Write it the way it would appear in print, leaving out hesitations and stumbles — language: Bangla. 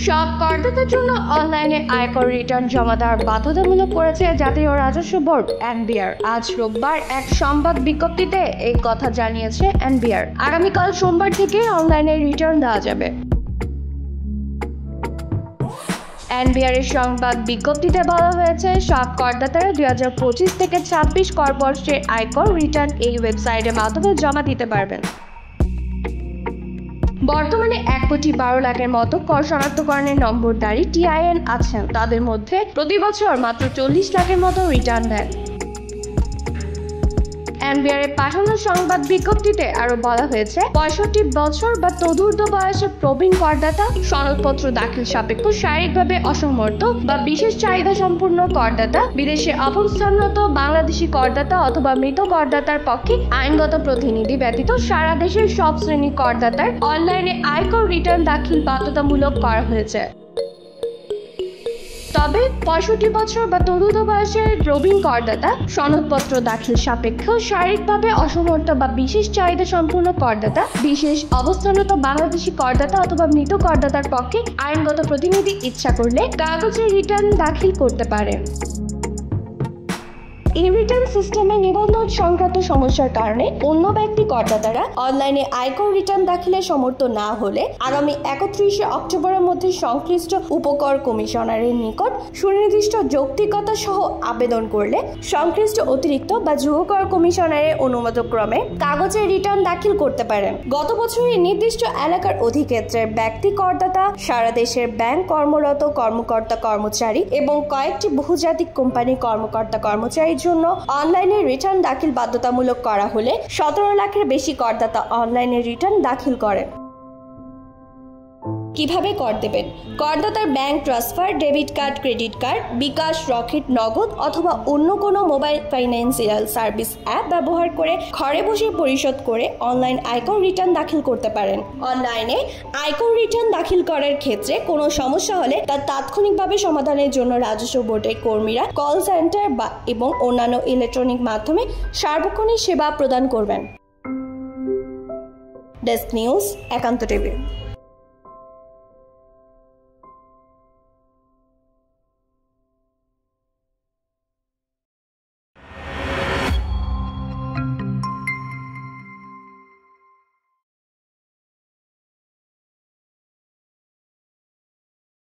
সব করদাতার জন্য অনলাইনে আয়কর রিটার্ন জমা দেওয়ার বাধ্যতামূলক করেছে জাতীয় রাজস্ব বোর্ড এনবিআর। আজ রোববার এক সংবাদ বিজ্ঞপ্তিতে এই কথা জানিয়েছে এনবিআর। আগামীকাল সোমবার থেকে অনলাইনে রিটার্ন দেওয়া যাবে। এনবিআর এর সংবাদ বিজ্ঞপ্তিতে বলা হয়েছে, সব করদাতারা 2025 থেকে 26 করবর্ষের আয়কর রিটার্ন এই ওয়েবসাইটের মাধ্যমে জমা দিতে পারবেন। বর্তমানে 1,12,00,000-এর মতো কর শনাক্তকরণের নম্বরধারী টিআইএন আছেন। তাদের মধ্যে প্রতি বছর মাত্র 40 লাখের মতো রিটার্ন দেন। এনবিআর এর পাঠানো সংবাদ বিজ্ঞপ্তিতে আরো বলা হয়েছে, 65 বছর বা তদূর্ধ্ব বয়সের প্রবীণ করদাতা, সনদপত্র দাখিল সাপেক্ষ শারীরিকভাবে অসমর্থ বা বিশেষ চাহিদা সম্পূর্ণ করদাতা, বিদেশে অবস্থানরত বাংলাদেশি করদাতা অথবা মৃত করদাতার পক্ষে আইনগত প্রতিনিধি ব্যতীত সারা দেশের সব শ্রেণীর করদাতার অনলাইনে আয়কর রিটার্ন দাখিল বাধ্যতামূলক করা হয়েছে। তবে 65 বছর বা তদূর্ধ্ব বয়সের প্রবীণ করদাতা, সনদপত্র দাখিল সাপেক্ষ শারীরিকভাবে অসমর্থ বা বিশেষ চাহিদা সম্পূর্ণ করদাতা, বিশেষ অবস্থানরত বাংলাদেশি করদাতা অথবা মৃত করদাতার পক্ষে আইনগত প্রতিনিধি ইচ্ছা করলে কাগজের রিটার্ন দাখিল করতে পারে। এই রিটার্ন সিস্টেমে নিবন্ধন সংক্রান্ত সমস্যার কারণে অন্য ব্যক্তি করদাতারা অনলাইনে আয়কর রিটার্ন দাখিলে সমর্থ না হলে আগামী 31শে অক্টোবরের মধ্যে সংশ্লিষ্ট উপকর কমিশনারের নিকট সুনির্দিষ্ট যৌক্তিকতা সহ আবেদন করলে সংশ্লিষ্ট অতিরিক্ত বা যুগকর কমিশনারের অনুমোদনক্রমে কাগজের রিটার্ন দাখিল করতে পারেন। গত বছরের নির্দিষ্ট এলাকার অধিক্ষেত্রের ব্যক্তি করদাতা, সারা দেশের ব্যাংক কর্মরত কর্মকর্তা কর্মচারী এবং কয়েকটি বহুজাতিক কোম্পানির কর্মকর্তা কর্মচারীর জন্য অনলাইনে রিটার্ন দাখিল বাধ্যতামূলক করা হলে 17 লাখের বেশি করদাতা অনলাইনে রিটার্ন দাখিল করেন। কিভাবে কর দেবেন? করদাতার bank transfer, debit card, credit card, bKash, Rocket, Nagad অথবা অন্য কোনো মোবাইল ফাইন্যান্সিয়াল সার্ভিস অ্যাপ ব্যবহার করে ঘরে বসে পরিশোধ করে অনলাইন আয়কর রিটার্ন দাখিল করতে পারেন। অনলাইনে আয়কর রিটার্ন দাখিল করার ক্ষেত্রে কোনো সমস্যা হলে তা তাৎক্ষণিকভাবে সমাধানের জন্য রাজস্ব বোর্ডের কর্মীরা কল সেন্টার এবং অন্যান্য ইলেকট্রনিক মাধ্যমে সার্বক্ষণিক সেবা প্রদান করবেন। ডেস্ক নিউজ, একান্ত টিভি।